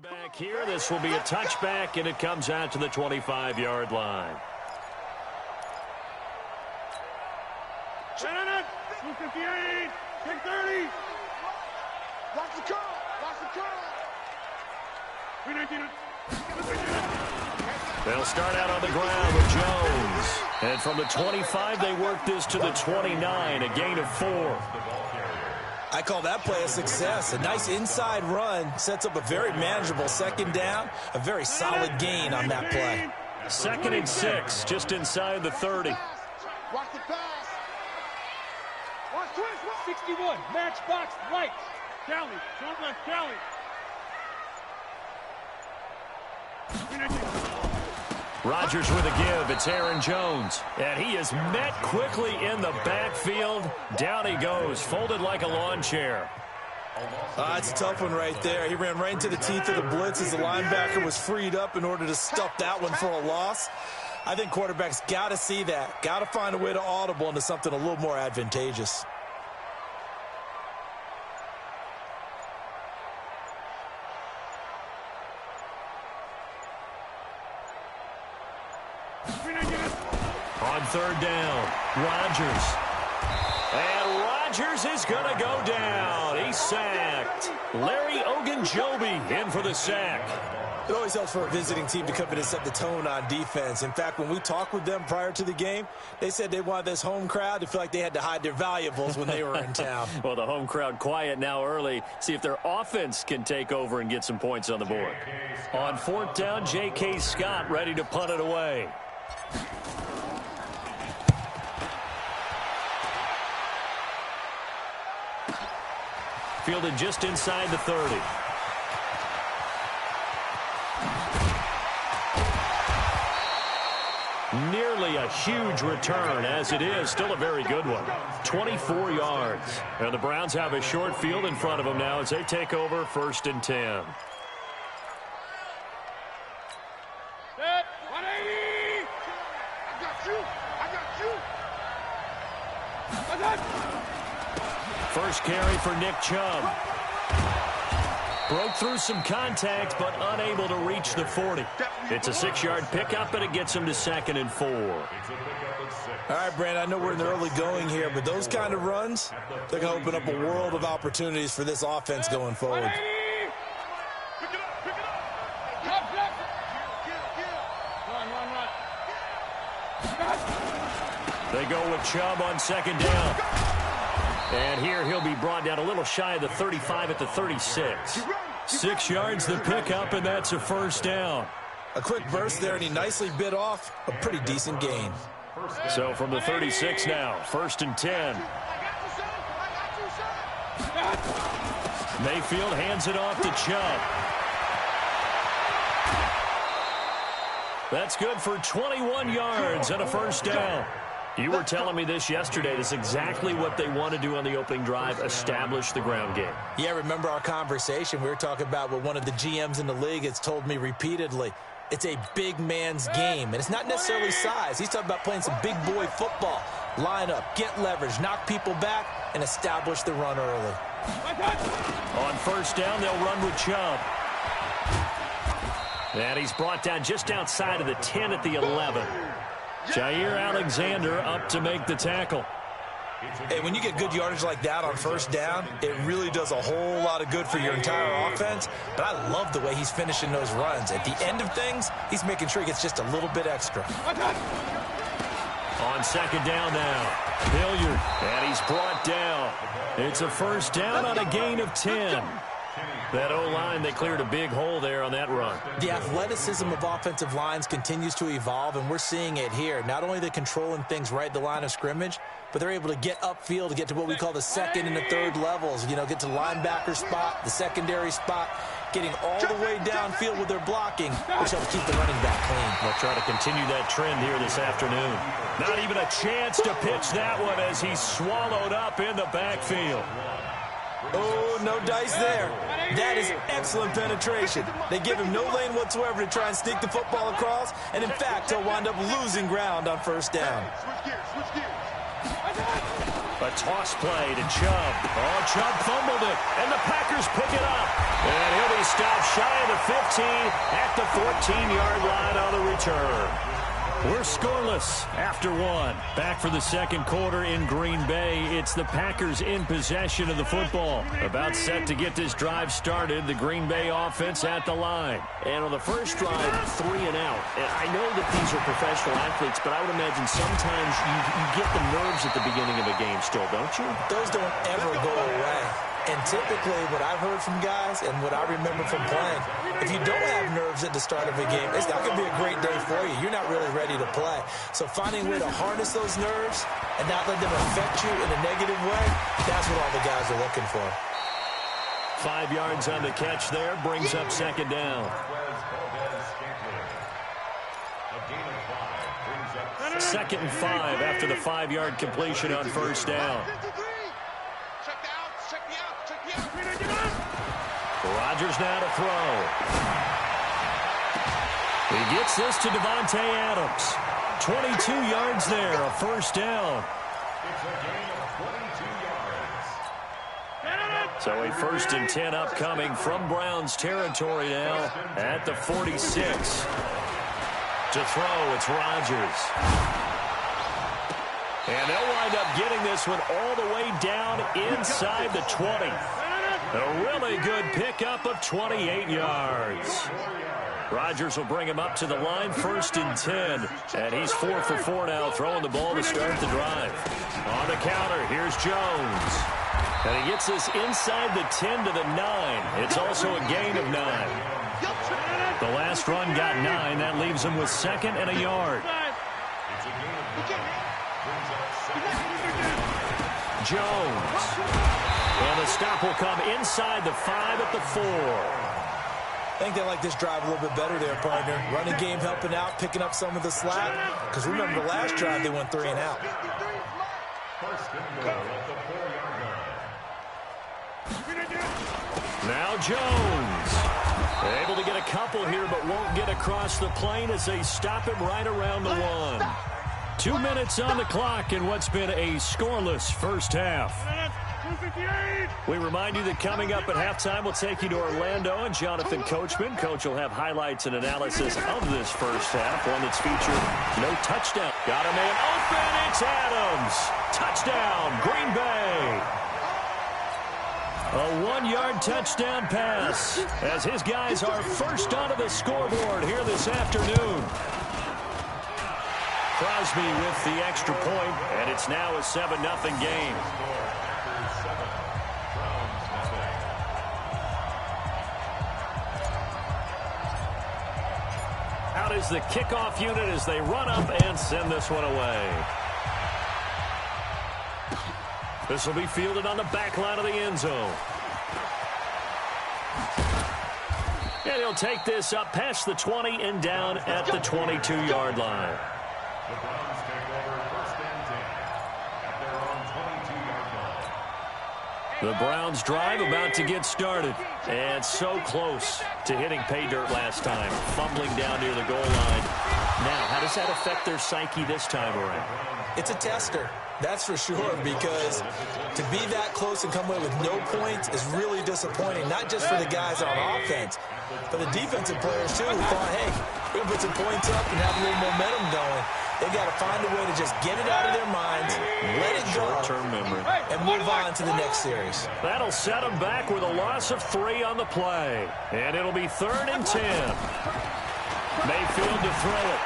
Back here, this will be a touchback, and it comes out to the 25-yard line. 258, 630. Watch the curl, watch the curl. They'll start out on the ground with Jones. And from the 25, they work this to the 29, a gain of 4. I call that play a success. A nice inside run sets up a very manageable second down, a very solid gain on that play. 2nd and 6, just inside the 30. Watch the pass. Watch twist. 61, matchbox, right. Cali, front left, Cali. Rodgers with a give. It's Aaron Jones. And he is met quickly in the backfield. Down he goes, folded like a lawn chair. It's a tough one right there. He ran right into the teeth of the blitz as the linebacker was freed up in order to stuff that one for a loss. I think quarterbacks got to see that. Got to find a way to audible into something a little more advantageous. On 3rd down, Rodgers. And Rodgers is going to go down. He's sacked. Larry Ogunjobi in for the sack. It always helps for a visiting team to come in and set the tone on defense. In fact, when we talked with them prior to the game, they said they wanted this home crowd to feel like they had to hide their valuables when they were in town. Well, the home crowd quiet now early. See if their offense can take over and get some points on the board. On 4th down, J.K. Scott ready to punt it away. Fielded just inside the 30. Nearly a huge return, as it is still a very good one. 24 yards. And the Browns have a short field in front of them now as they take over 1st and 10. Set, 180. I got you. First carry for Nick Chubb. Broke through some contact, but unable to reach the 40. It's a 6-yard pickup, and it gets him to 2nd and 4. All right, Brandon, I know we're in the early going here, but those kind of runs, they're going to open up a world of opportunities for this offense going forward. Pick it up. Run. They go with Chubb on 2nd down. And here he'll be brought down a little shy of the 35 at the 36. 6 yards the pickup, and that's a 1st down. A quick burst there, and he nicely bit off a pretty decent gain. So from the 36 now, 1st and 10. Mayfield hands it off to Chubb. That's good for 21 yards and a 1st down. You were telling me this yesterday. This is exactly what they want to do on the opening drive, establish the ground game. Yeah, remember our conversation? We were talking about what one of the GMs in the league has told me repeatedly. It's a big man's game, and it's not necessarily size. He's talking about playing some big boy football. Line up, get leverage, knock people back, and establish the run early. On 1st down, they'll run with Chubb. And he's brought down just outside of the 10 at the 11. Jair Alexander up to make the tackle. Hey, when you get good yardage like that on 1st down, it really does a whole lot of good for your entire offense. But I love the way he's finishing those runs. At the end of things, he's making sure he gets just a little bit extra. On 2nd down now, Hilliard, and he's brought down. It's a 1st down on a gain of 10. That O-line, they cleared a big hole there on that run. The athleticism of offensive lines continues to evolve, and we're seeing it here. Not only are they controlling things right at the line of scrimmage, but they're able to get upfield to get to what we call the 2nd and the 3rd levels. You know, get to linebacker spot, the secondary spot, getting all the way downfield with their blocking, which helps keep the running back clean. They'll try to continue that trend here this afternoon. Not even a chance to pitch that one as he's swallowed up in the backfield. Oh, no dice there. That is excellent penetration. They give him no lane whatsoever to try and sneak the football across, and in fact, he'll wind up losing ground on 1st down. Switch gears. A toss play to Chubb. Oh, Chubb fumbled it, and the Packers pick it up. And he'll be stopped shy of the 15 at the 14-yard line on the return. We're scoreless after one. Back for the second quarter in Green Bay. It's the Packers in possession of the football. About set to get this drive started. The Green Bay offense at the line. And on the first drive, 3 and out. And I know that these are professional athletes, but I would imagine sometimes you get the nerves at the beginning of a game still, don't you? Those don't ever go away. And typically what I've heard from guys and what I remember from playing, if you don't have nerves at the start of a game, it's not going to be a great day for you. You're not really ready to play. So finding a way to harness those nerves and not let them affect you in a negative way, that's what all the guys are looking for. 5 yards on the catch there, brings up second down. Second and 5 after the 5-yard completion on first down. Rodgers now to throw. He gets this to Davante Adams. 22 yards there, a first down. So a 1st and 10 upcoming from Browns territory now at the 46. To throw, it's Rodgers. And they'll wind up getting this one all the way down inside the 20. A really good pickup of 28 yards. Rodgers will bring him up to the line, 1st and 10. And he's 4 for 4 now, throwing the ball to start the drive. On the counter, here's Jones. And he gets this inside the 10 to the 9. It's also a gain of 9. The last run got 9. That leaves him with 2nd and a yard. Jones. And the stop will come inside the 5 at the 4. I think they like this drive a little bit better there, partner. Running game helping out, picking up some of the slack. Because remember, the last drive they went 3 and out. Now Jones. Able to get a couple here, but won't get across the plane as they stop him right around the 1. 2 minutes on the clock in what's been a scoreless first half. We remind you that coming up at halftime, we'll take you to Orlando and Jonathan Coachman. Coach will have highlights and analysis of this first half, one that's featured no touchdown. Got a man open, it's Adams. Touchdown, Green Bay. A 1-yard touchdown pass as his guys are first onto the scoreboard here this afternoon. Crosby with the extra point, and it's now a 7-0 game. Out is the kickoff unit as they run up and send this one away. This will be fielded on the back line of the end zone. And he'll take this up past the 20 and down at the 22-yard line. The Browns take over 1st and 10 at their own 22-yard line. The Browns drive about to get started. And so close to hitting pay dirt last time. Fumbling down near the goal line. Now, how does that affect their psyche this time around? It's a tester. That's for sure, because to be that close and come away with no points is really disappointing, not just for the guys on offense, but the defensive players, too, who thought, hey, we're going to put some points up and have a little momentum going. They got to find a way to just get it out of their minds, let it go, short-term memory, and move on to the next series. That'll set them back with a loss of 3 on the play. And it'll be 3rd and 10. Mayfield to throw it.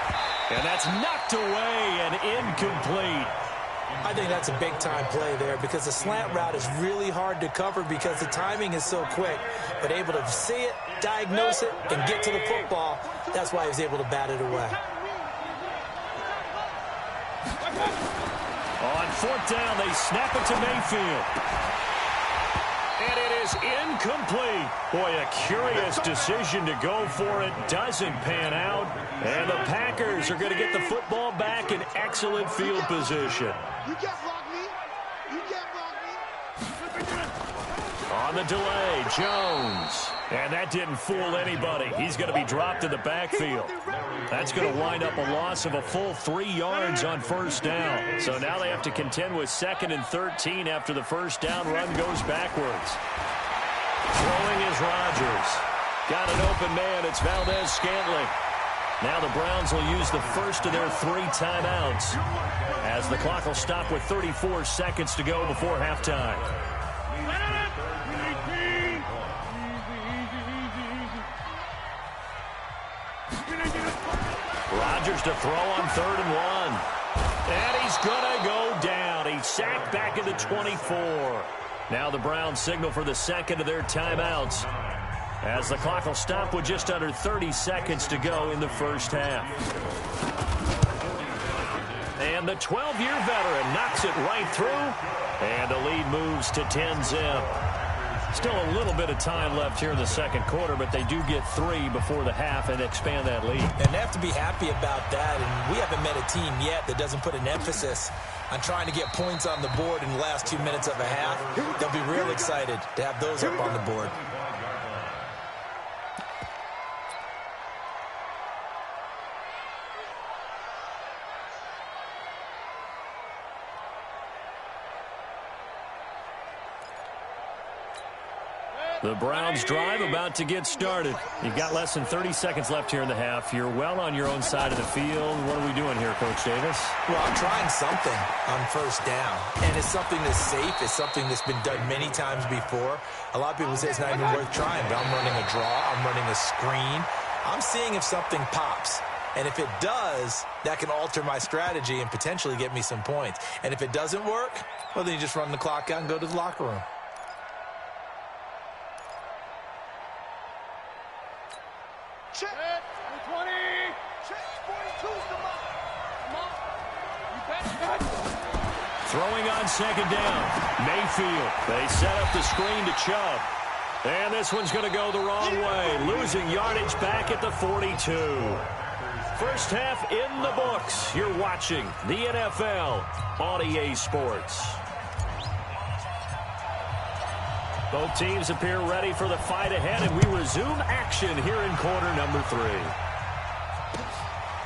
And that's knocked away and incomplete. I think that's a big-time play there because the slant route is really hard to cover because the timing is so quick. But able to see it, diagnose it, and get to the football, that's why he was able to bat it away. On 4th down, they snap it to Mayfield. And it is incomplete. Boy, a curious decision to go for it. Doesn't pan out. And the Packers are going to get the football back in excellent field position. You can't block me. You can't block me. On On the delay, Jones. And that didn't fool anybody. He's going to be dropped in the backfield. That's going to wind up a loss of a full 3 yards on first down. So now they have to contend with 2nd and 13 after the first down run goes backwards. Throwing is Rodgers. Got an open man. It's Valdez-Scantling. Now the Browns will use the first of their 3 timeouts as the clock will stop with 34 seconds to go before halftime. Rodgers to throw on 3rd and 1. And he's going to go down. He's sacked back into 24. Now the Browns signal for the 2nd of their timeouts as the clock will stop with just under 30 seconds to go in the first half. And the 12-year veteran knocks it right through, and the lead moves to 10-zip. Still a little bit of time left here in the second quarter, but they do get 3 before the half and expand that lead. And they have to be happy about that, and we haven't met a team yet that doesn't put an emphasis on trying to get points on the board in the last 2 minutes of a half. They'll be real excited to have those up on the board. The Browns drive about to get started. You've got less than 30 seconds left here in the half. You're well on your own side of the field. What are we doing here, Coach Davis? Well, I'm trying something on first down, and it's something that's safe. It's something that's been done many times before. A lot of people say it's not even worth trying, but I'm running a draw. I'm running a screen. I'm seeing if something pops. And if it does, that can alter my strategy and potentially get me some points. And if it doesn't work, well, then you just run the clock out and go to the locker room. Check. 20. Check. 42's the mark. Come on. You bet. Throwing on 2nd down. Mayfield. They set up the screen to Chubb. And this one's going to go the wrong way. Losing yardage back at the 42. First half in the books. You're watching the NFL on EA Sports. Both teams appear ready for the fight ahead, and we resume action here in quarter number 3.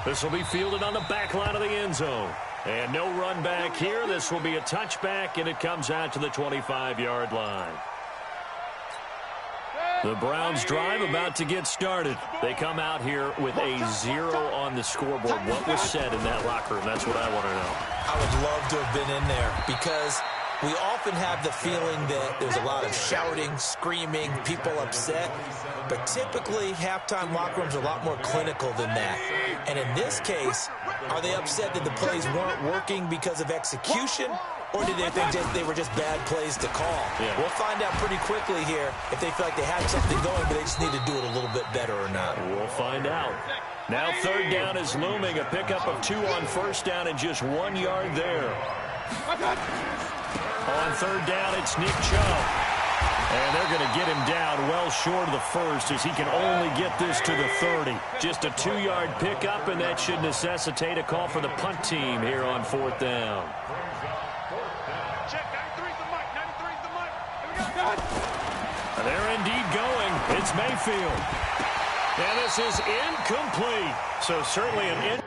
This will be fielded on the back line of the end zone. And no run back here. This will be a touchback, and it comes out to the 25-yard line. The Browns drive about to get started. They come out here with a 0 on the scoreboard. What was said in that locker room? That's what I want to know. I would love to have been in there because we often have the feeling that there's a lot of shouting, screaming, people upset. But typically, halftime locker rooms are a lot more clinical than that. And in this case, are they upset that the plays weren't working because of execution? Or did they think they were just bad plays to call? Yeah. We'll find out pretty quickly here if they feel like they had something going, but they just need to do it a little bit better or not. We'll find out. Now 3rd down is looming. A pickup of 2 on first down and just 1 yard there. On 3rd down, it's Nick Chubb. And they're going to get him down well short of the first as he can only get this to the 30. Just a 2-yard pickup, and that should necessitate a call for the punt team here on 4th down. They're indeed going. It's Mayfield. And this is incomplete. So certainly an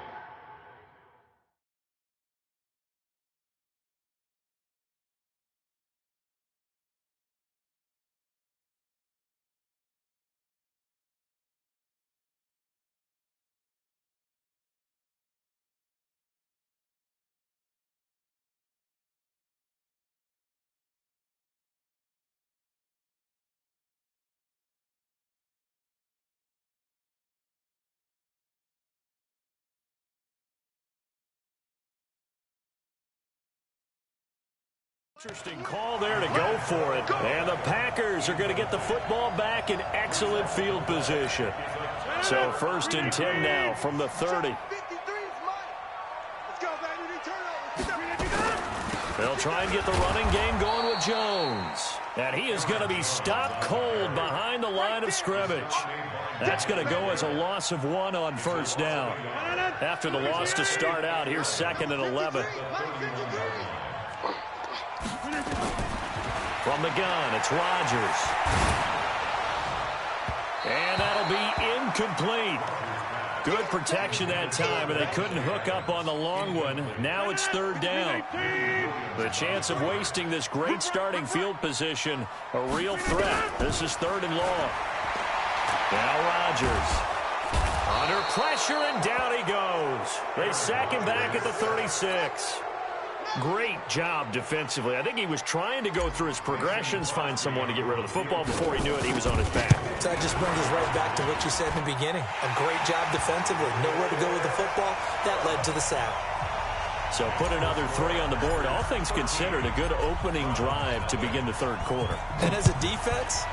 interesting call there to go for it. And the Packers are going to get the football back in excellent field position. So 1st and 10 now from the 30. They'll try and get the running game going with Jones. And he is going to be stopped cold behind the line of scrimmage. That's going to go as a loss of 1 on first down. After the loss to start out, here's 2nd and 11. From the gun, it's Rodgers. And that'll be incomplete. Good protection that time, but they couldn't hook up on the long one. Now it's third down. The chance of wasting this great starting field position, a real threat. This is third and long. Now Rodgers. Under pressure, and down he goes. They sack him back at the 36. Great job defensively. I think he was trying to go through his progressions, find someone to get rid of the football. Before he knew it, he was on his back. So that just brings us right back to what you said in the beginning. A great job defensively. Nowhere to go with the football. That led to the sack. So put another 3 on the board. All things considered, a good opening drive to begin the third quarter. And as a defense,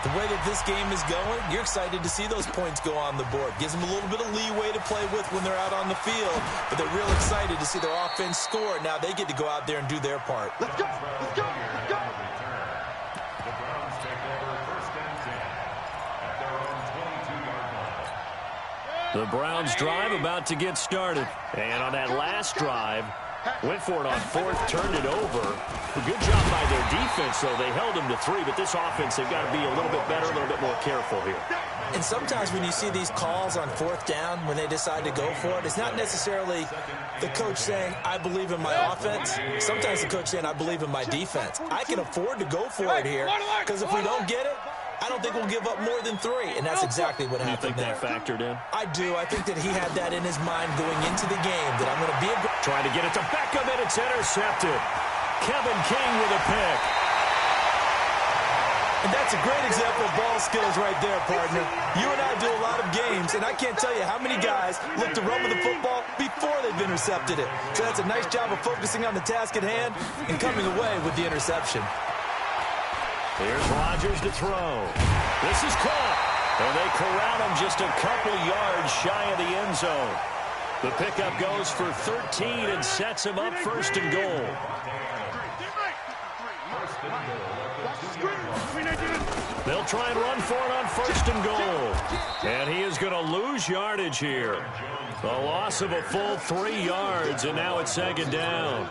the way that this game is going, you're excited to see those points go on the board. Gives them a little bit of leeway to play with when they're out on the field, but they're real excited to see their offense score. Now they get to go out there and do their part. Let's go! Let's go! Let's go! The Browns take over first and 10 at their own 22-yard line. The Browns drive about to get started. And on that last drive, went for it on fourth, turned it over. A good job by their defense, though. They held them to 3, but this offense, they've got to be a little bit better, a little bit more careful here. And sometimes when you see these calls on fourth down, when they decide to go for it, it's not necessarily the coach saying, I believe in my offense. Sometimes the coach saying, I believe in my defense. I can afford to go for it here, because if we don't get it, I don't think we'll give up more than 3, and that's exactly what happened there. You think that factored in? I do. I think that he had that in his mind going into the game, that I'm going to be a... Trying to get it to Beckham, and it's intercepted. Kevin King with a pick. And that's a great example of ball skills right there, partner. You and I do a lot of games, and I can't tell you how many guys look to run with the football before they've intercepted it. So that's a nice job of focusing on the task at hand and coming away with the interception. Here's Rodgers to throw. This is caught. And they corral him just a couple yards shy of the end zone. The pickup goes for 13 and sets him up first and goal. They'll try and run for it on first and goal. And he is going to lose yardage here. A loss of a full 3 yards, and now it's second down.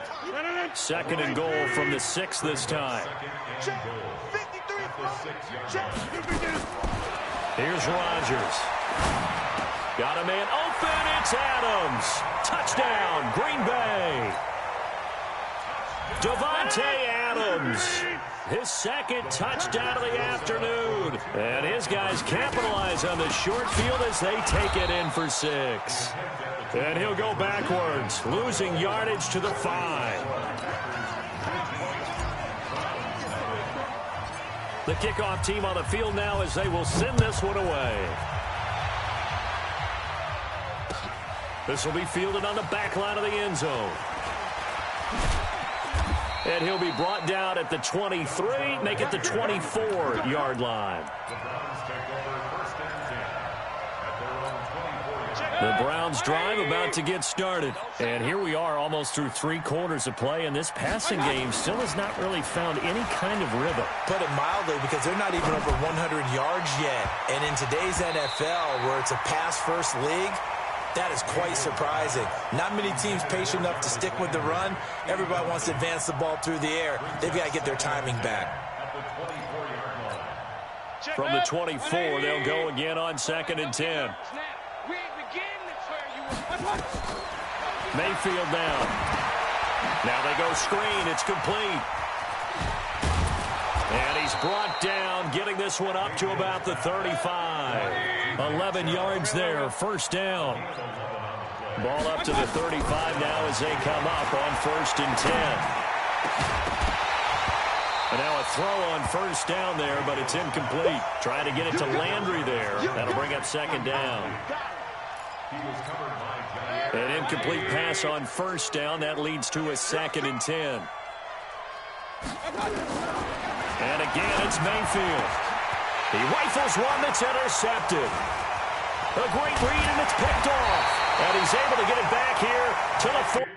Second and goal from the 6 this time. Here's Rodgers. Got a man open. It's Adams. Touchdown, Green Bay. Davante Adams. His second touchdown of the afternoon. And his guys capitalize on the short field as they take it in for 6. And he'll go backwards, losing yardage to the 5. The kickoff team on the field now as they will send this one away. This will be fielded on the back line of the end zone. And he'll be brought down at the 23, make it the 24-yard line. The Browns drive about to get started. And here we are almost through 3 quarters of play, and this passing game still has not really found any kind of rhythm. Put it mildly, because they're not even over 100 yards yet. And in today's NFL, where it's a pass-first league, that is quite surprising. Not many teams patient enough to stick with the run. Everybody wants to advance the ball through the air. They've got to get their timing back. From the 24, they'll go again on second and 10. Mayfield down. Now they go screen. It's complete. And he's brought down, getting this one up to about the 35. 11 yards there, first down. Ball up to the 35 now as they come up on first and 10. And now a throw on first down there, but it's incomplete. Trying to get it to Landry there. That'll bring up second down. An incomplete pass on first down. That leads to a second and 10. And again, it's Mayfield. He rifles one that's intercepted. A great read, and it's picked off. And he's able to get it back here to the 4.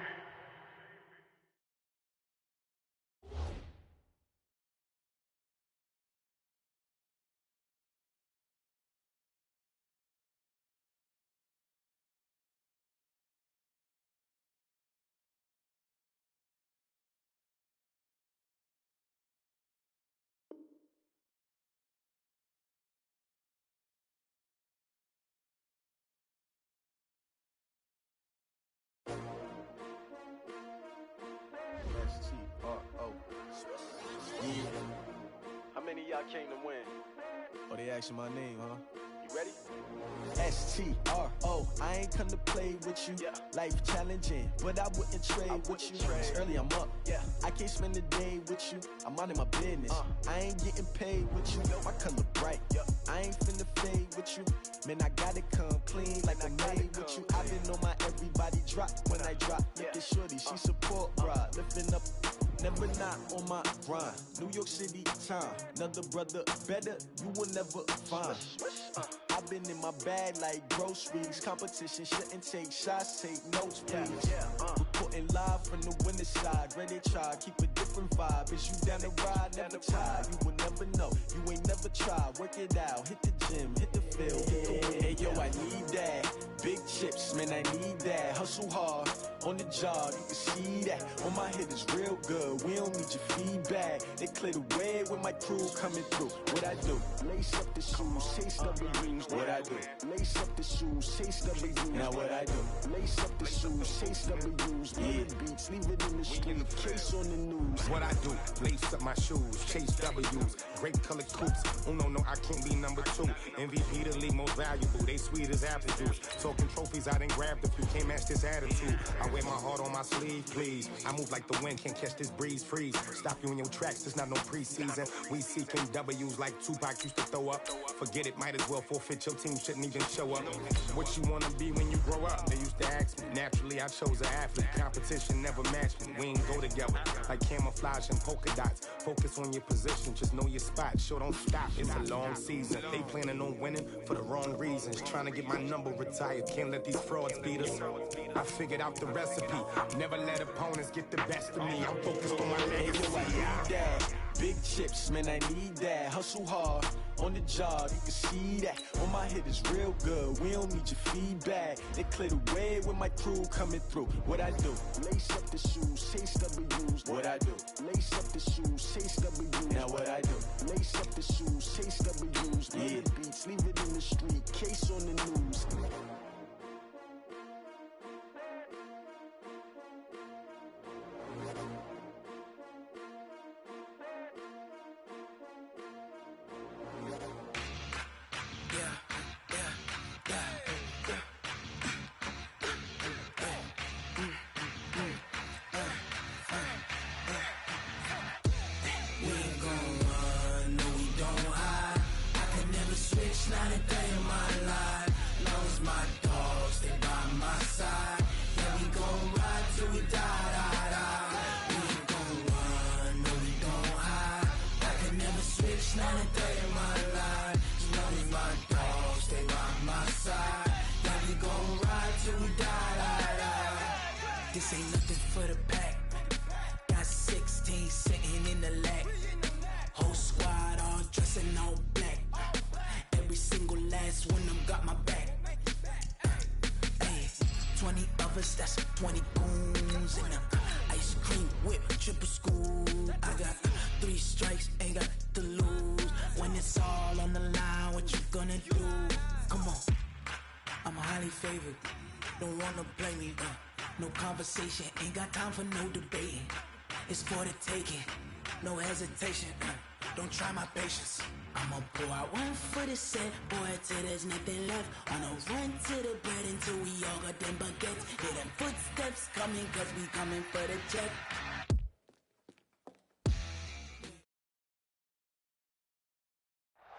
I came to win. Oh, they asking my name, huh? You ready? STRO, I ain't come to play with you. Life challenging, but I wouldn't trade with you. It's early, I'm up. I can't spend the day with you. I'm out of my business. I ain't getting paid with you. My color bright. I ain't finna fade with you. Man, I gotta come clean like I made with you. I've been on my everybody drop when I drop. Look at shorty, she support ride. Lifting up, never not on my grind. New York City time, another brother better, you will never find. I've been in my bag like groceries. Competition shouldn't take shots, take notes, please. Reporting live from the winter side. Ready to try, keep a different vibe. Is you down the ride, never tired. You will never know, you ain't never tried. Work it out, hit the gym, hit the field, hit the wind. Hey yo, I need that. Big chips, man, I need that. Hustle hard, on the job, you can see that. On my head is real good, we don't need your feedback. They clear the way with my crew coming through. What I do? Lace up the shoes, chase W's. What I do? Lace up the shoes, chase W's. Now what I do? Lace up the shoes, chase W's. Big beats, leave it in the street, case on the news. What I do? Lace up my shoes, chase W's. Great colored coops. Oh no, I can't be number 2. MVP the league most valuable. They sweet as apple juice. Talking trophies, I done grabbed a few. Can't match this attitude. I wear my heart on my sleeve, please. I move like the wind, can't catch this breeze. Freeze. Stop you in your tracks. There's not no preseason. We seeking W's like Tupac used to throw up. Forget it, might as well forfeit. Your team shouldn't even show up. What you wanna be when you grow up? They used to ask me. Naturally, I chose an athlete. Competition never matched me. We ain't go together like camouflage and polka dots. Focus on your position, just know your spot. Sure, don't stop. It's a long season. They planning on winning for the wrong reasons. Trying to get my number retired. Can't let these frauds beat us. I figured out the recipe. Never let opponents get the best of me. I'm focused on my legacy. I need that. Big chips, man, I need that. Hustle hard, on the job, you can see that. On my head is real good, we don't need your feedback. They clear the way with my crew coming through. What I do? Lace up the shoes, chase W's. What I do? Lace up the shoes, chase W's. Now what I do? Lace up the shoes, chase W's. Big beats, leave it in the street, case on the news. Not a day in my life. Long as my dogs, they by my side. Yeah, we gon' ride till we die. We ain't gon' run, no, we don't hide. I can never switch, not a day in my life. As long as my dogs, they by my side. Yeah, we gon' ride till we die. This ain't nothing for the pack. Got 16 sitting in the lap. Whole squad all dressing all black. Every single last one of them got my back. Hey, 20 of us, that's 20 goons. And ice cream whip, triple scoop. I got 3 strikes, ain't got to lose. When it's all on the line, what you gonna do? Come on, I'm highly favored. Don't wanna play me, no conversation. Ain't got time for no debating. It's for the taking, no hesitation. Don't try my patience. I'ma pour out one for the set, boy, till there's nothing left. On a run to the bread until we all got them baguettes. Hear them footsteps coming, cause we coming for the check.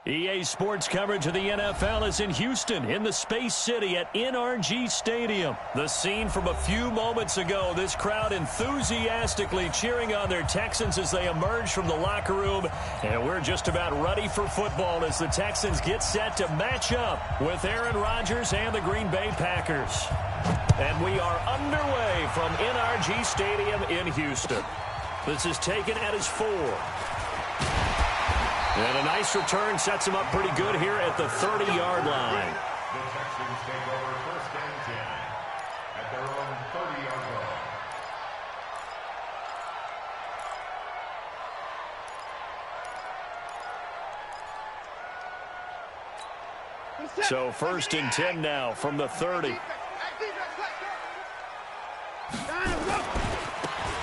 EA Sports coverage of the NFL is in Houston, in the Space City at NRG Stadium. The scene from a few moments ago, this crowd enthusiastically cheering on their Texans as they emerge from the locker room. And we're just about ready for football as the Texans get set to match up with Aaron Rodgers and the Green Bay Packers. And we are underway from NRG Stadium in Houston. This is taken at his 4. And a nice return sets him up pretty good here at the 30-yard line. The Texans take over first and 10 at their own 30-yard line. So first and 10 now from the 30.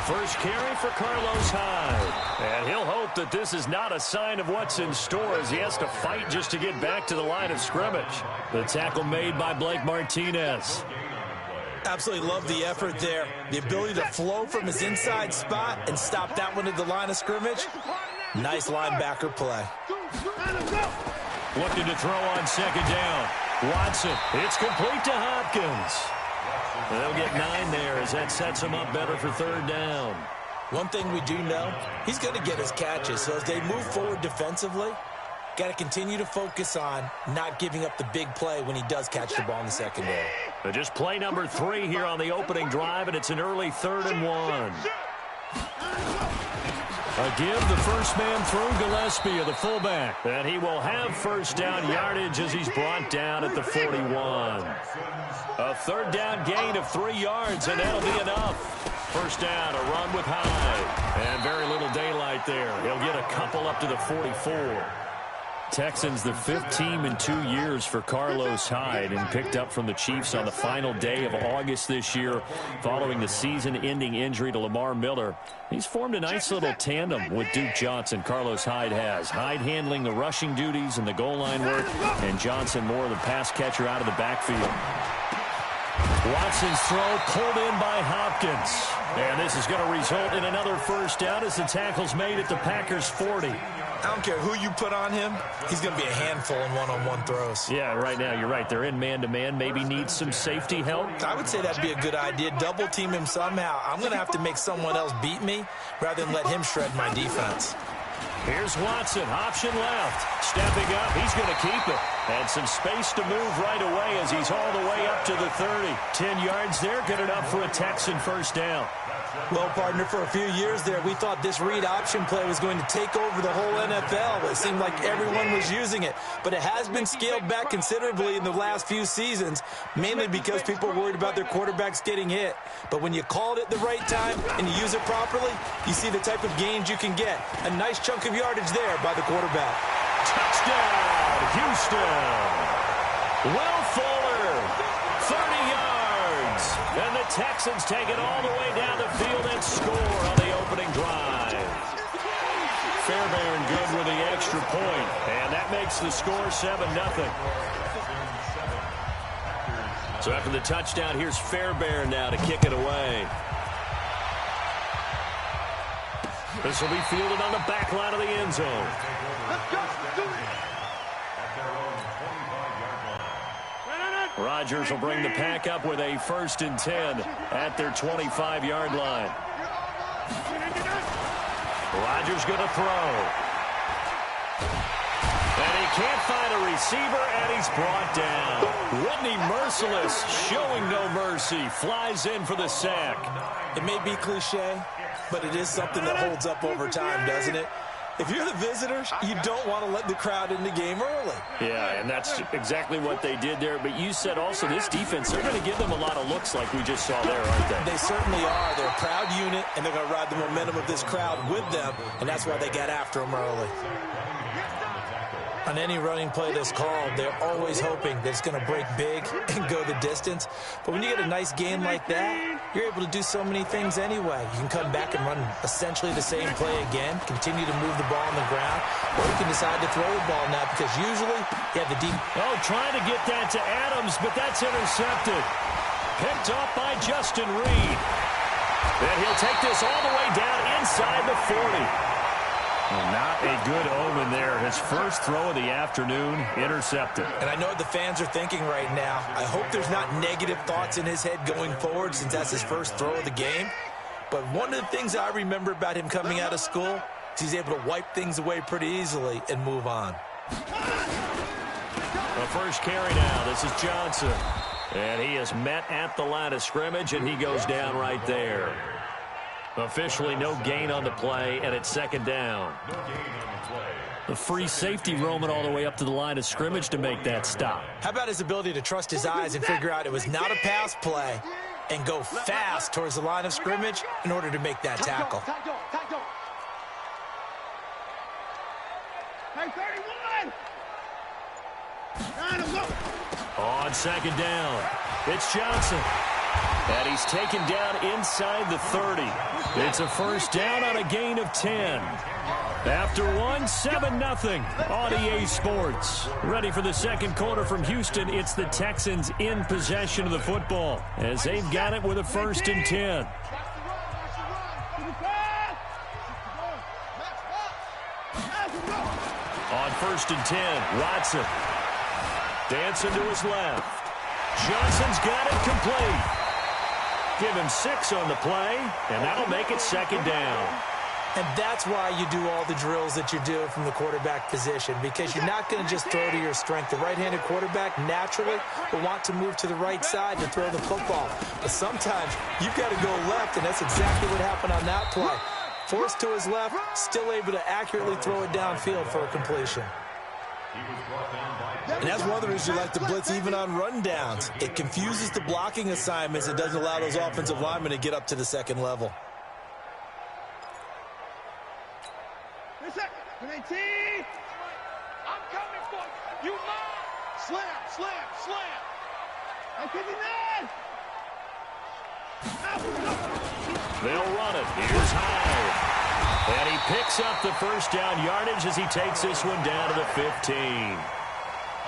First carry for Carlos Hyde. And he'll hope that this is not a sign of what's in store as he has to fight just to get back to the line of scrimmage. The tackle made by Blake Martinez. Absolutely love the effort there. The ability to flow from his inside spot and stop that one at the line of scrimmage. Nice linebacker play. Looking to throw on second down. Watson, it's complete to Hopkins. They'll get 9 there as that sets him up better for third down. One thing we do know, he's going to get his catches. So as they move forward defensively, got to continue to focus on not giving up the big play when he does catch the ball in the secondary. Just play number 3 here on the opening drive, and it's an early 3rd and 1. A give, the first man through Gillespie of the fullback. And he will have first down yardage as he's brought down at the 41. A third down gain of 3 yards, and that'll be enough. First down, a run with Hyde. And very little daylight there. He'll get a couple up to the 44. Texans, the 5th team in 2 years for Carlos Hyde, and picked up from the Chiefs on the final day of August this year following the season-ending injury to Lamar Miller. He's formed a nice little tandem with Duke Johnson. Carlos Hyde has. Hyde handling the rushing duties and the goal line work, and Johnson more the pass catcher out of the backfield. Watson's throw pulled in by Hopkins. And this is going to result in another first down as the tackle's made at the Packers' 40. I don't care who you put on him, he's going to be a handful in one-on-one throws. Yeah, right now, you're right. They're in man-to-man. Maybe need some safety help. I would say that'd be a good idea. Double team him somehow. I'm going to have to make someone else beat me rather than let him shred my defense. Here's Watson, option left. Stepping up, he's going to keep it. And some space to move right away as he's all the way up to the 30. 10 yards there, good enough for a Texan first down. Well, partner, for a few years there, we thought this read option play was going to take over the whole NFL. It seemed like everyone was using it. But it has been scaled back considerably in the last few seasons, mainly because people are worried about their quarterbacks getting hit. But when you call it at the right time and you use it properly, you see the type of gains you can get. A nice chunk of yardage there by the quarterback. Touchdown, Houston. Will Fuller, 30 yards. And the Texans take it all the way down the field and score on the opening drive. Fairbairn good with the extra point, and that makes the score 7-0. So after the touchdown, here's Fairbairn now to kick it away. This will be fielded on the back line of the end zone. Rodgers will bring the pack up with a 1st and 10 at their 25-yard line. Rodgers going to throw. And he can't find a receiver, and he's brought down. Whitney Merciless, showing no mercy, flies in for the sack. It may be cliche, but it is something that holds up over time, doesn't it? If you're the visitors, you don't want to let the crowd in the game early. Yeah, and that's exactly what they did there. But you said also this defense, they're going to give them a lot of looks like we just saw there, aren't they? They certainly are. They're a proud unit, and they're going to ride the momentum of this crowd with them, and that's why they got after them early. On any running play that's called, they're always hoping that it's going to break big and go the distance. But when you get a nice gain like that, you're able to do so many things anyway. You can come back and run essentially the same play again, continue to move the ball on the ground, or you can decide to throw the ball now because usually you have the deep. Oh, trying to get that to Adams, but that's intercepted. Picked off by Justin Reed. And he'll take this all the way down inside the 40. Well, not a good omen there. His first throw of the afternoon, intercepted. And I know what the fans are thinking right now. I hope there's not negative thoughts in his head going forward since that's his first throw of the game. But one of the things I remember about him coming out of school is he's able to wipe things away pretty easily and move on. The first carry now. This is Johnson. And he is met at the line of scrimmage, and he goes down right there. Officially no gain on the play, and it's 2nd down. The free safety roaming all the way up to the line of scrimmage to make that stop. How about his ability to trust his eyes and figure out it was not a pass play and go fast towards the line of scrimmage in order to make that tackle. On 2nd down, it's Johnson. And he's taken down inside the 30. It's a first down on a gain of 10. After one, 7-0 on EA Sports. Ready for the second quarter from Houston. It's the Texans in possession of the football as they've got it with a 1st and 10. On 1st and 10, Watson. Dancing to his left. Johnson's got it complete. Give him 6 on the play, and that'll make it 2nd down. And that's why you do all the drills that you do from the quarterback position, because you're not going to just throw to your strength. The right-handed quarterback naturally will want to move to the right side to throw the football. But sometimes you've got to go left, and that's exactly what happened on that play. Forced to his left, still able to accurately throw it downfield for a completion. And that's one of the reasons you like to blitz even on rundowns. It confuses the blocking assignments. It doesn't allow those offensive linemen to get up to the second level. 18. I'm coming for you. You mine. Slam, slam, slam. I'm 59. They'll run it. Here's Hyde. And he picks up the first down yardage as he takes this one down to the 15.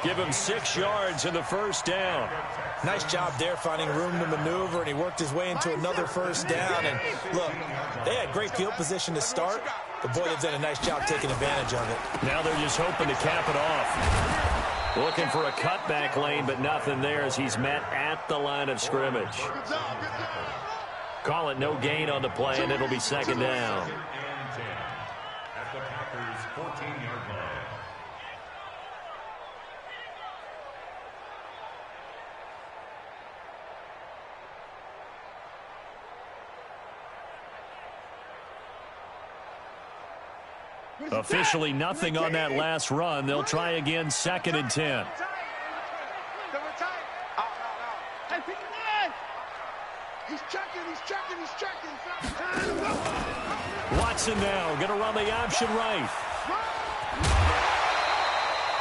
Give him 6 yards in the first down. Nice job there finding room to maneuver, and he worked his way into another first down. And look, they had great field position to start, but boy, they've done a nice job taking advantage of it. Now they're just hoping to cap it off. Looking for a cutback lane, but nothing there as he's met at the line of scrimmage. Call it no gain on the play, and it'll be 2nd down. At the Packers' 14-yard line. Officially nothing on that last run. They'll try again, 2nd and 10. He's checking. Watson now going to run the option right.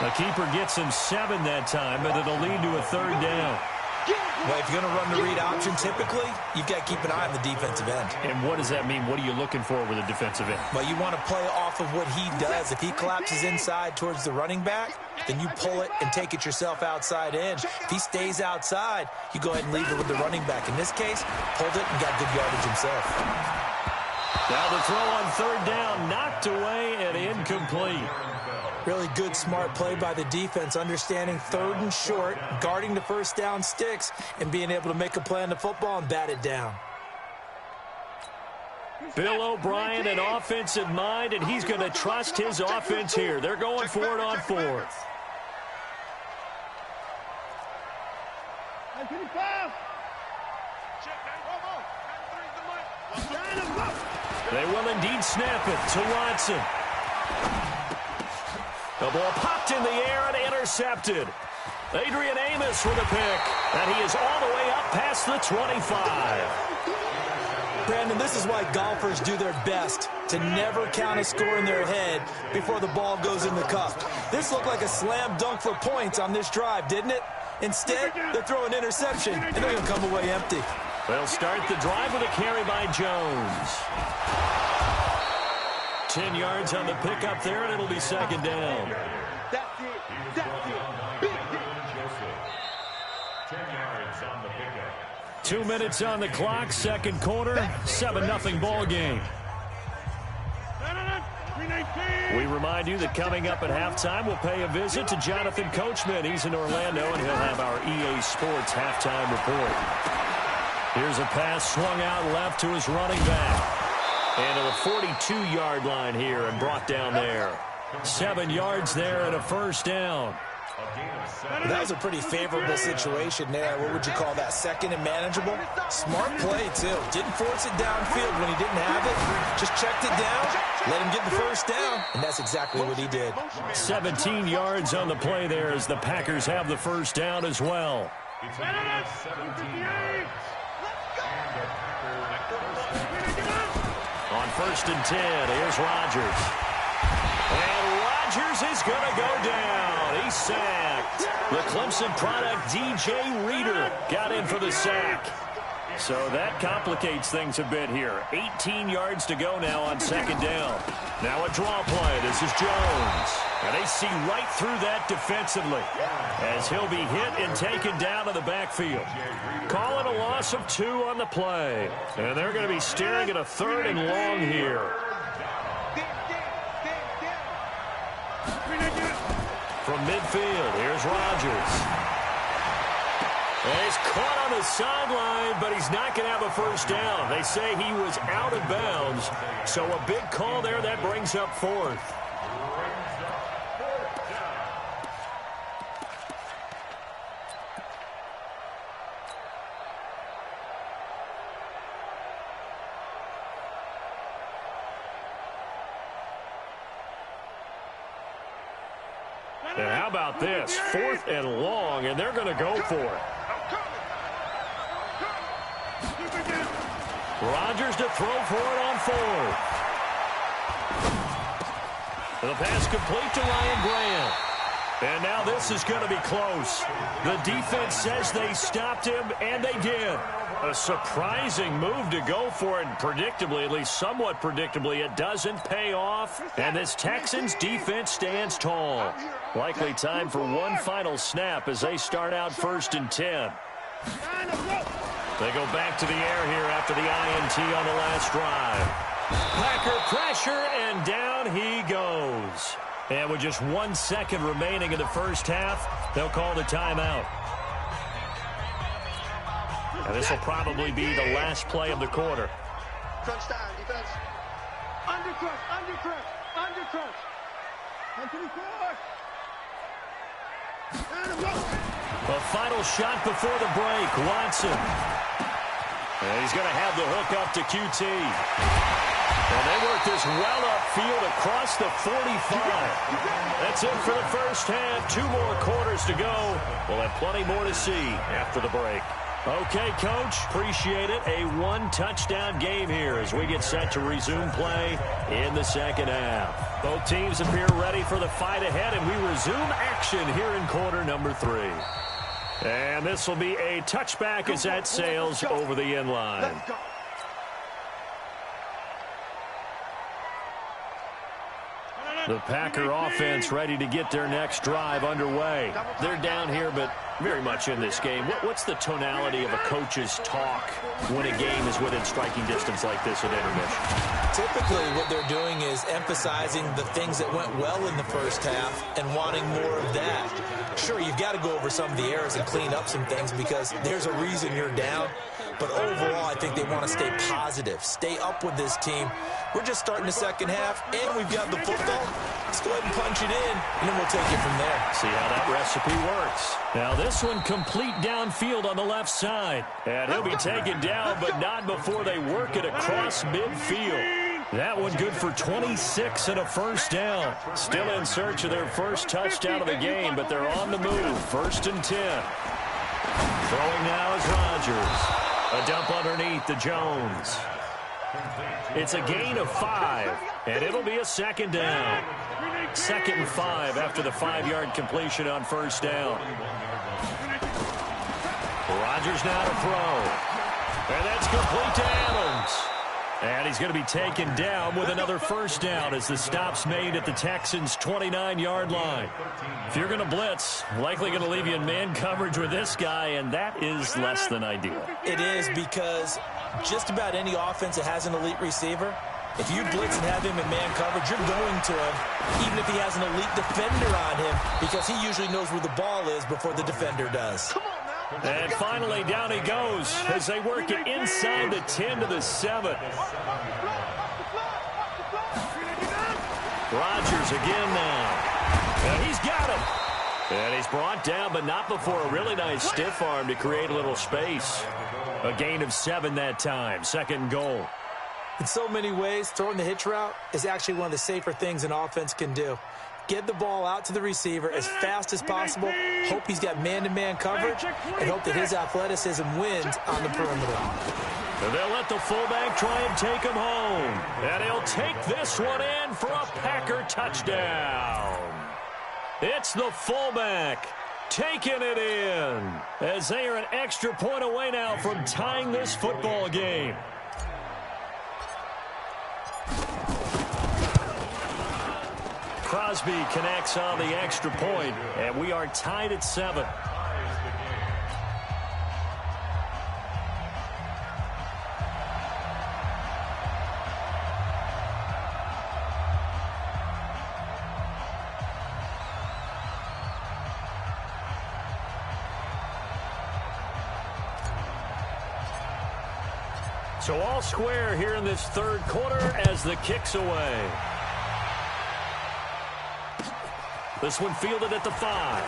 The keeper gets him 7 that time, but it'll lead to a 3rd down. Well, if you're going to run the read option, typically, you've got to keep an eye on the defensive end. And what does that mean? What are you looking for with a defensive end? Well, you want to play off of what he does. If he collapses inside towards the running back, then you pull it and take it yourself outside in. If he stays outside, you go ahead and leave it with the running back. In this case, pulled it and got good yardage himself. Now the throw on 3rd down, knocked away and incomplete. Really good, smart play by the defense, understanding 3rd and short, guarding the first down sticks, and being able to make a play on the football and bat it down. Bill O'Brien, an offensive mind, and he's going to trust his offense here. They're going for it on 4th. They will indeed snap it to Watson. The ball popped in the air and intercepted. Adrian Amos with a pick, and he is all the way up past the 25. Brandon, this is why golfers do their best to never count a score in their head before the ball goes in the cup. This looked like a slam dunk for points on this drive, didn't it? Instead, they're throwing an interception, and they're going to come away empty. They'll start the drive with a carry by Jones. 10 yards on the pickup there, and it'll be 2nd down. That's it. 10 yards on the pickup. 2 minutes on the clock, 2nd quarter, 7-0 ball game. We remind you that coming up at halftime, we'll pay a visit to Jonathan Coachman. He's in Orlando, and he'll have our EA Sports halftime report. Here's a pass swung out left to his running back. And to the 42-yard line here and brought down there. 7 yards there and a first down. Well, that was a pretty favorable situation there. What would you call that? 2nd and manageable? Smart play, too. Didn't force it downfield when he didn't have it. Just checked it down, let him get the first down, and that's exactly what he did. 17 yards on the play there as the Packers have the first down as well. It's a 17 yards. On 1st and 10, here's Rodgers. And Rodgers is going to go down. He's sacked. The Clemson product, DJ Reader, got in for the sack. So that complicates things a bit here. 18 yards to go now on second down. Now a draw play. This is Jones. And they see right through that defensively as he'll be hit and taken down to the backfield. Calling a loss of 2 on the play. And they're going to be staring at a 3rd and long here. From midfield, here's Rodgers. And he's caught on the sideline, but he's not going to have a first down. They say he was out of bounds, so a big call there that brings up 4th. And how about this? 4th and long, and they're going to go for it. Rodgers to throw for it on 4th. The pass complete to Ryan Graham. And now this is going to be close. The defense says they stopped him, and they did. A surprising move to go for it, and predictably, at least somewhat predictably, it doesn't pay off. And this Texans defense stands tall. Likely time for one final snap as they start out 1st and 10. They go back to the air here after the INT on the last drive. Packer pressure, and down he goes. And with just 1 second remaining in the first half, they'll call the timeout. And this will probably be the last play of the quarter. Crunch time, defense. Undercrush, undercrush, undercrush. Anthony Ford. A final shot before the break. Watson. And he's going to have the hook up to QT. And they work this well upfield across the 45. That's it for the first half. 2 more quarters to go. We'll have plenty more to see after the break. Okay, Coach, appreciate it. A 1-touchdown game here as we get set to resume play in the second half. Both teams appear ready for the fight ahead, and we resume action here in quarter number 3. And this will be a touchback as that sails over the end line. The Packer offense ready to get their next drive underway. They're down here, but very much in this game. What's the tonality of a coach's talk when a game is within striking distance like this at intermission? Typically, what they're doing is emphasizing the things that went well in the first half and wanting more of that. Sure, you've got to go over some of the errors and clean up some things because there's a reason you're down. But overall, I think they want to stay positive, stay up with this team. We're just starting the second half, and we've got the football. Let's go ahead and punch it in, and then we'll take it from there. See how that recipe works. Now this one complete downfield on the left side. And he'll be taken down, but not before they work it across midfield. That one good for 26 and a first down. Still in search of their first touchdown of the game, but they're on the move. 1st and 10. Throwing now is Rodgers. A dump underneath to Jones. It's a gain of 5, and it'll be a second down. 2nd and 5 after the 5-yard completion on first down. Rodgers now to throw. And that's complete to Adams. And he's going to be taken down with another first down as the stop's made at the Texans' 29-yard line. If you're going to blitz, likely going to leave you in man coverage with this guy, and that is less than ideal. It is because just about any offense that has an elite receiver, if you blitz and have him in man coverage, you're going to him, even if he has an elite defender on him, because he usually knows where the ball is before the defender does. And finally, down he goes as they work it inside the 10 to the 7. Rodgers again now. And he's got him. And he's brought down, but not before a really nice stiff arm to create a little space. A gain of 7 that time. 2nd goal. In so many ways, throwing the hitch route is actually one of the safer things an offense can do. Get the ball out to the receiver as fast as possible, hope he's got man-to-man coverage, and hope that his athleticism wins on the perimeter. And they'll let the fullback try and take him home. And he'll take this one in for a Packer touchdown. It's the fullback. taken it in, as they are an extra point away now from tying this football game. Crosby connects on the extra point, and we are tied at 7. So all square here in this third quarter as the kick's away. This one fielded at the 5.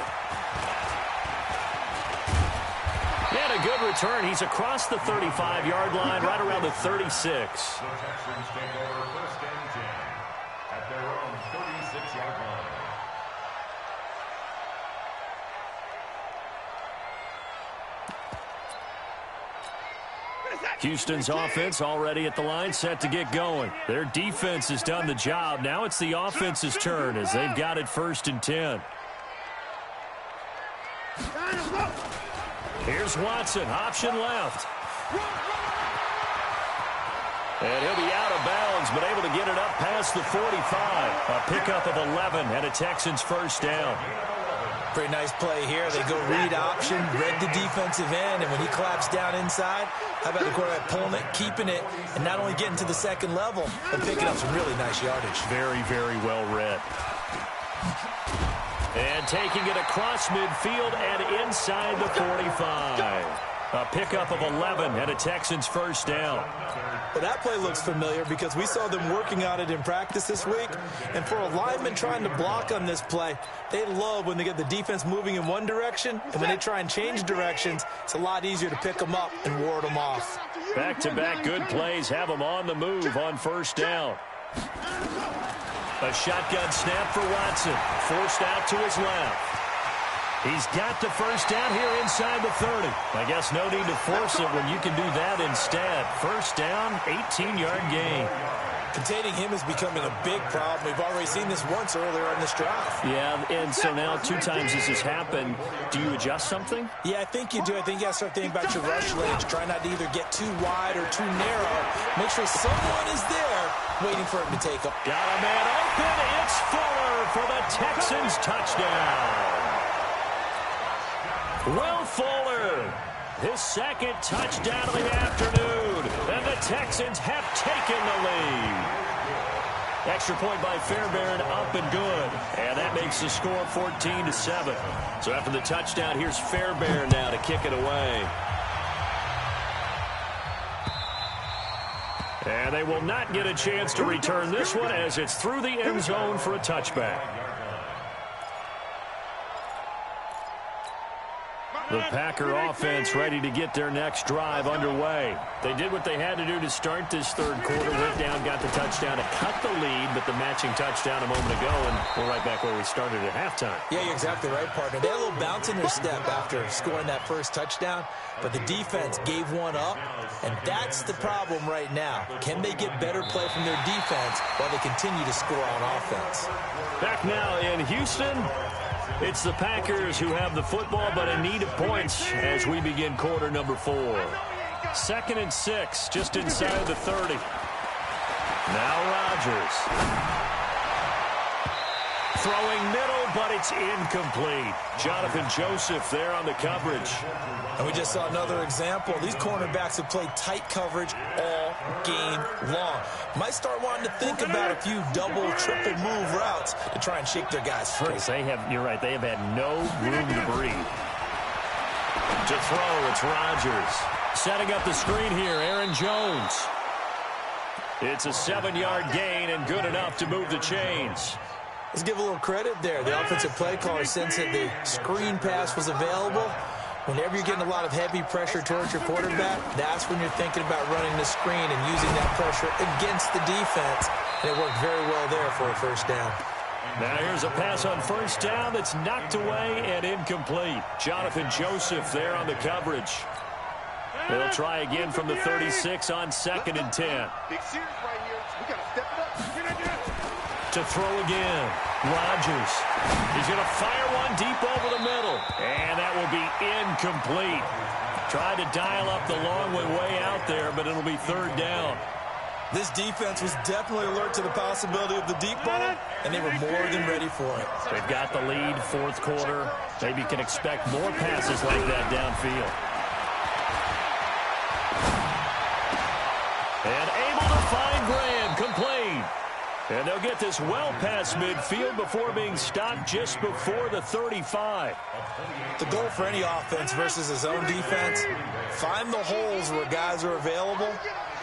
And a good return. He's across the 35-yard line, right around the 36. The Texans take over first and 10 at their own 36-yard line. Houston's offense already at the line, set to get going. Their defense has done the job. Now it's the offense's turn as they've got it first and 10. Here's Watson, option left. And he'll be out of bounds, but able to get it up past the 45. A pickup of 11 and a Texans first down. Pretty nice play here. They go read option, read the defensive end, and when he claps down inside, how about the quarterback pulling it, keeping it, and not only getting to the second level, but picking up some really nice yardage. Very, very well read. And taking it across midfield and inside the 45. A pickup of 11 and a Texans first down. Well, that play looks familiar because we saw them working on it in practice this week. And for a lineman trying to block on this play, they love when they get the defense moving in one direction. And when they try and change directions, it's a lot easier to pick them up and ward them off. Back-to-back good plays have them on the move on first down. A shotgun snap for Watson. Forced out to his left. He's got the first down here inside the 30. I guess no need to force it when you can do that instead. First down, 18-yard gain. Containing him is becoming a big problem. We've already seen this once earlier on this drive. Yeah, and so now 2 times this has happened. Do you adjust something? Yeah, I think you do. I think you got to start thinking about your rush lanes. Try not to either get too wide or too narrow. Make sure someone is there waiting for him to take up. Got a man open. It's Fuller for the Texans touchdown. Will Fuller, his second touchdown of the afternoon, and the Texans have taken the lead. Extra point by Fairbairn, up and good, and that makes the score 14-7. So after the touchdown, here's Fairbairn now to kick it away. And they will not get a chance to return this one as it's through the end zone for a touchback. The Packer offense ready to get their next drive underway. They did what they had to do to start this third quarter. Went down, got the touchdown to cut the lead, but the matching touchdown a moment ago, and we're right back where we started at halftime. Yeah, you're exactly right, partner. They had a little bounce in their step after scoring that first touchdown, but the defense gave one up, and that's the problem right now. Can they get better play from their defense while they continue to score on offense? Back now in Houston. It's the Packers who have the football, but in need of points as we begin quarter number 4. 2nd and 6, just inside the 30. Now Rodgers. Throwing middle, but it's incomplete. Jonathan Joseph there on the coverage. And we just saw another example. These cornerbacks have played tight coverage all game long. Might start wanting to think about a few double, triple move routes to try and shake their guys free. You're right, they have had no room to breathe. To throw, it's Rodgers. Setting up the screen here, Aaron Jones. It's a 7-yard gain and good enough to move the chains. Let's give a little credit there. The offensive play caller sensed that the screen pass was available. Whenever you're getting a lot of heavy pressure towards your quarterback, that's when you're thinking about running the screen and using that pressure against the defense. And it worked very well there for a first down. Now here's a pass on first down that's knocked away and incomplete. Jonathan Joseph there on the coverage. They'll try again from the 36 on 2nd and 10. Big series right here. We got to step it up. To throw again. Rodgers. He's going to fire one deep over the middle. will be incomplete. Tried to dial up the long way out there, but it'll be third down. This defense was definitely alert to the possibility of the deep ball, and they were more than ready for it. They've got the lead, fourth quarter. Maybe can expect more passes like that downfield. And able to find Graham, complete. And they'll get this well past midfield before being stopped just before the 35. The goal for any offense versus his own defense, find the holes where guys are available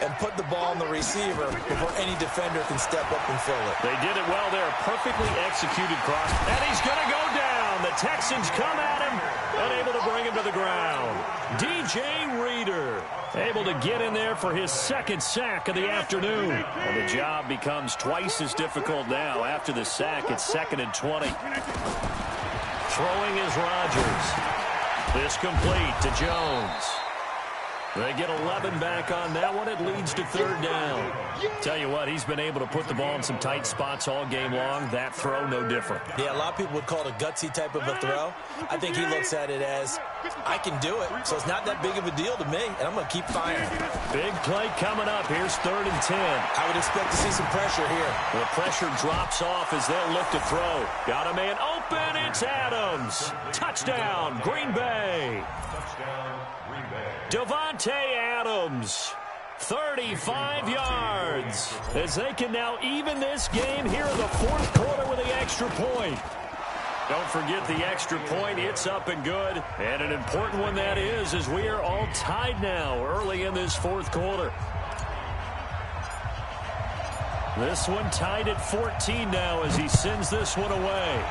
and put the ball on the receiver before any defender can step up and fill it. They did it well there. Perfectly executed cross. And he's going to go down. The Texans come at him and able to bring him to the ground. DJ Reader able to get in there for his second sack of the afternoon. And the job becomes twice as difficult now. After the sack, it's 2nd and 20. Throwing is Rodgers. This complete to Jones. They get 11 back on that one. It leads to third down. Tell you what, he's been able to put the ball in some tight spots all game long. That throw, no different. Yeah, a lot of people would call it a gutsy type of a throw. I think he looks at it as, I can do it, so it's not that big of a deal to me, and I'm going to keep firing. Big play coming up. Here's 3rd and 10. I would expect to see some pressure here. The pressure drops off as they'll look to throw. Got a man open. It's Adams. Touchdown, Green Bay. Davante Adams, 35 yards, as they can now even this game here in the fourth quarter with the extra point. Don't forget the extra point. It's up and good, and an important one that is, as we are all tied now early in this fourth quarter. This one tied at 14 now as he sends this one away.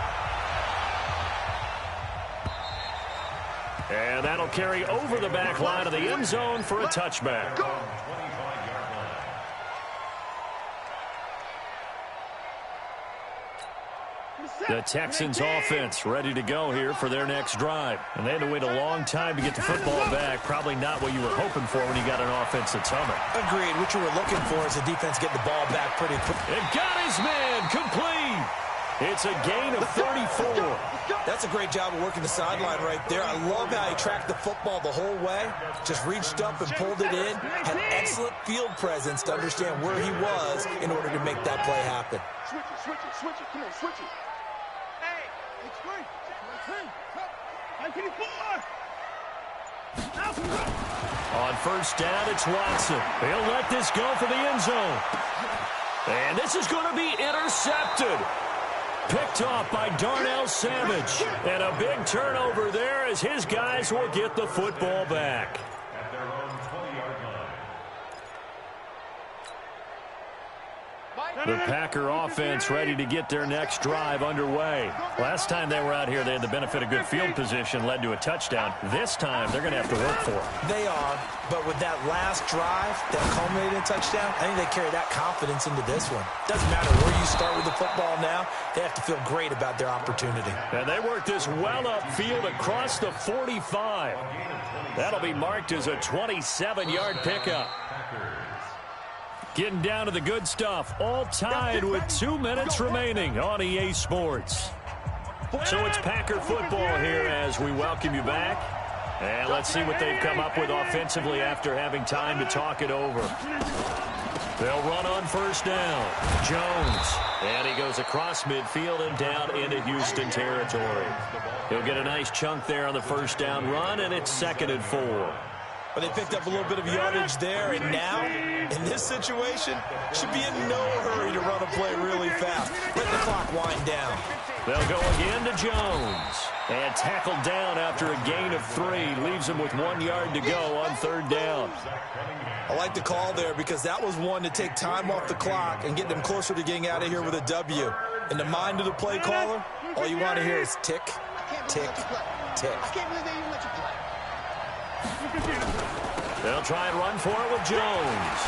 And that'll carry over the back line of the end zone for a touchback. The Texans offense ready to go here for their next drive. And they had to wait a long time to get the football back. Probably not what you were hoping for when you got an offense that's humming. Agreed. What you were looking for is the defense get the ball back pretty quick. And got his man complete. It's a gain of 34. That's a great job of working the sideline right there. I love how he tracked the football the whole way. Just reached up and pulled it in. Had excellent field presence to understand where he was in order to make that play happen. Switch it, switch it. Come on, switch it. Hey, it's great. On first down, it's Watson. He'll let this go for the end zone. And this is going to be intercepted. Picked off by Darnell Savage. And a big turnover there as his guys will get the football back. At their own 20-yard line. The Packer offense ready to get their next drive underway. Last time they were out here, they had the benefit of good field position, led to a touchdown. This time, they're going to have to work for it. They are, but with that last drive that culminated in a touchdown, I think they carry that confidence into this one. Doesn't matter where you start with the football now, they have to feel great about their opportunity. And they work this well upfield across the 45. That'll be marked as a 27-yard pickup. Getting down to the good stuff, all tied with 2 minutes remaining on EA Sports. So it's Packer football here as we welcome you back. And let's see what they've come up with offensively after having time to talk it over. They'll run on first down. Jones. And he goes across midfield and down into Houston territory. He'll get a nice chunk there on the first down run, and it's 2nd and 4. But they picked up a little bit of yardage there, and now, in this situation, should be in no hurry to run a play really fast. Let the clock wind down. They'll go again to Jones. And tackled down after a gain of 3. Leaves him with 1 yard to go on third down. I like the call there because that was one to take time off the clock and get them closer to getting out of here with a W. In the mind of the play caller, all you want to hear is tick, tick, tick. I can't believe they even let you play. They'll try and run for it with Jones.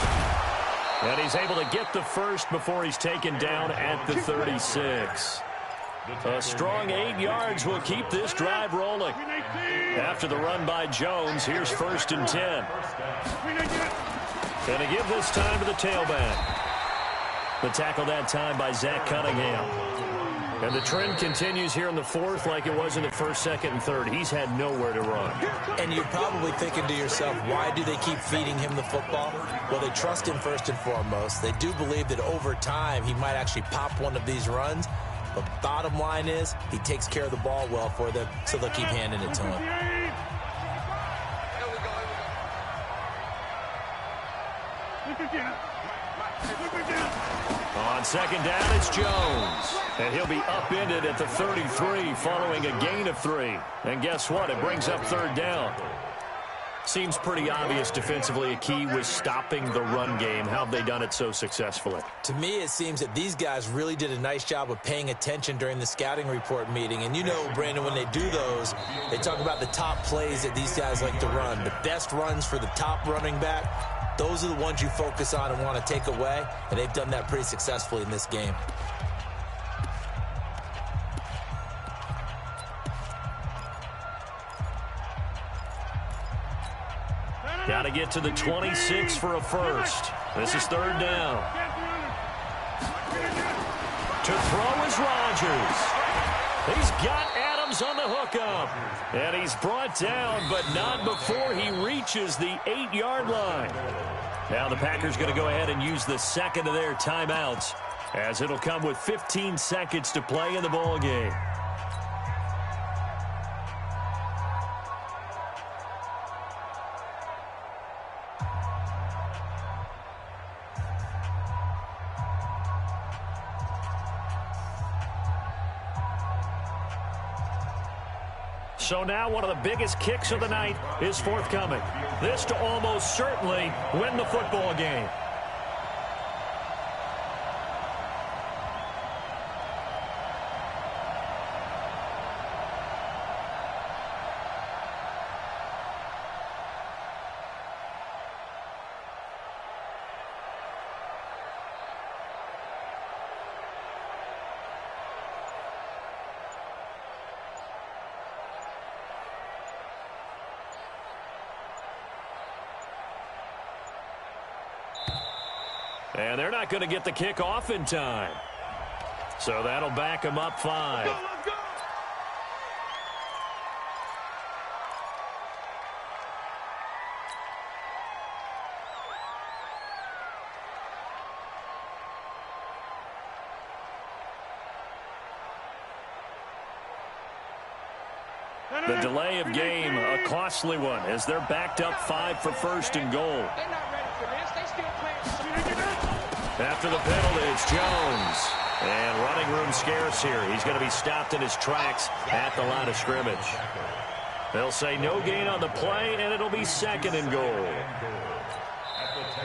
And he's able to get the first before he's taken down at the 36. A strong 8 yards will keep this drive rolling. After the run by Jones, here's 1st and 10. Going to give this time to the tailback. The tackle that time by Zach Cunningham. And the trend continues here in the fourth like it was in the first, second, and third. He's had nowhere to run. And you're probably thinking to yourself, why do they keep feeding him the football? Well, they trust him first and foremost. They do believe that over time he might actually pop one of these runs. But bottom line is he takes care of the ball well for them, so they'll keep handing it to him. On second down, it's Jones. And he'll be upended at the 33 following a gain of 3. And guess what? It brings up third down. Seems pretty obvious defensively a key was stopping the run game. How have they done it so successfully? To me, it seems that these guys really did a nice job of paying attention during the scouting report meeting. And you know, Brandon, when they do those, they talk about the top plays that these guys like to run. The best runs for the top running back, those are the ones you focus on and want to take away. And they've done that pretty successfully in this game. Got to get to the 26 for a first. This is third down. To throw is Rodgers. He's got Adams on the hookup. And he's brought down, but not before he reaches the 8-yard line. Now the Packers going to go ahead and use the second of their timeouts, as it'll come with 15 seconds to play in the ball game. So now one of the biggest kicks of the night is forthcoming. This to almost certainly win the football game. And they're not going to get the kick off in time. So that'll back them up 5. Let's go. The delay of game, a costly one, as they're backed up 5 for first and goal. They're not ready for this. They still playing. After the penalty, it's Jones. And running room scarce here. He's going to be stopped in his tracks at the line of scrimmage. They'll say no gain on the play, and it'll be second and goal.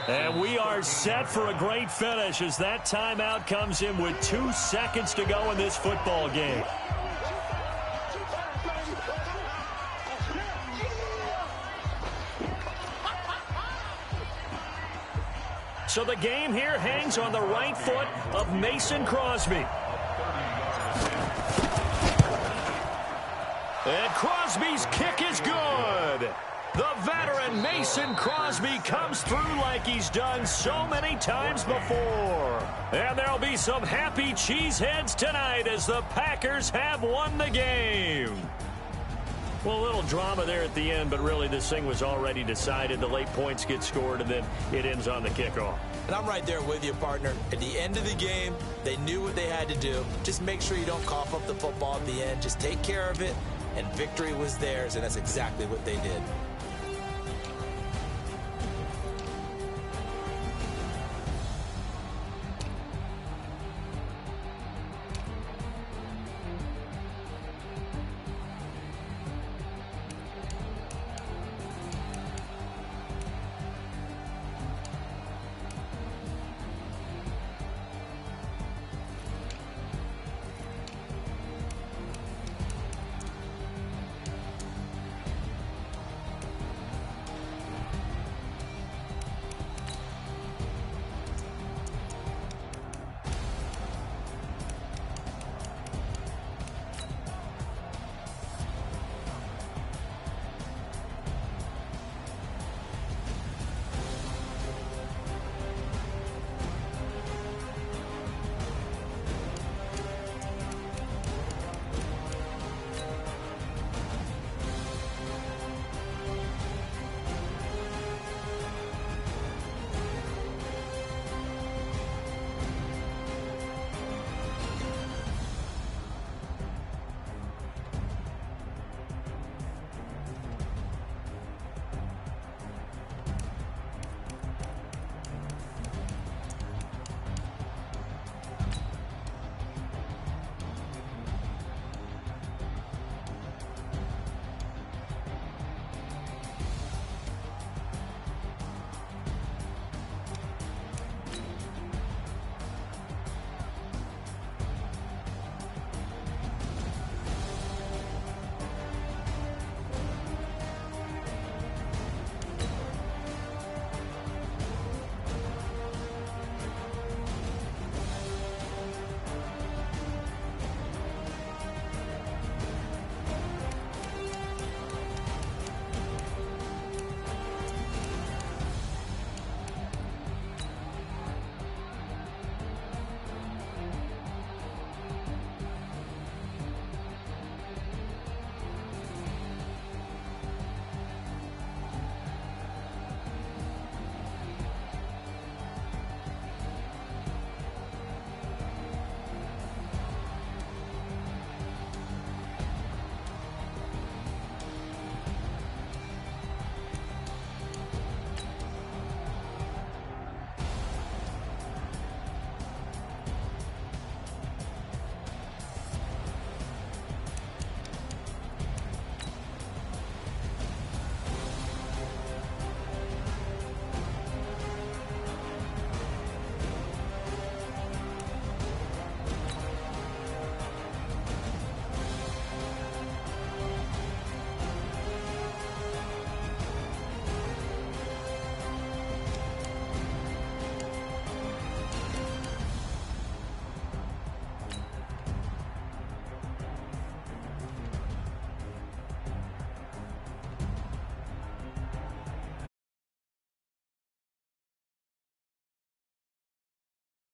And we are set for a great finish as that timeout comes in with 2 seconds to go in this football game. So the game here hangs on the right foot of Mason Crosby. And Crosby's kick is good. The veteran Mason Crosby comes through like he's done so many times before. And there'll be some happy cheeseheads tonight as the Packers have won the game. Well, a little drama there at the end, but really this thing was already decided. The late points get scored, and then it ends on the kickoff. And I'm right there with you, partner. At the end of the game, they knew what they had to do. Just make sure you don't cough up the football at the end. Just take care of it, and victory was theirs, and that's exactly what they did.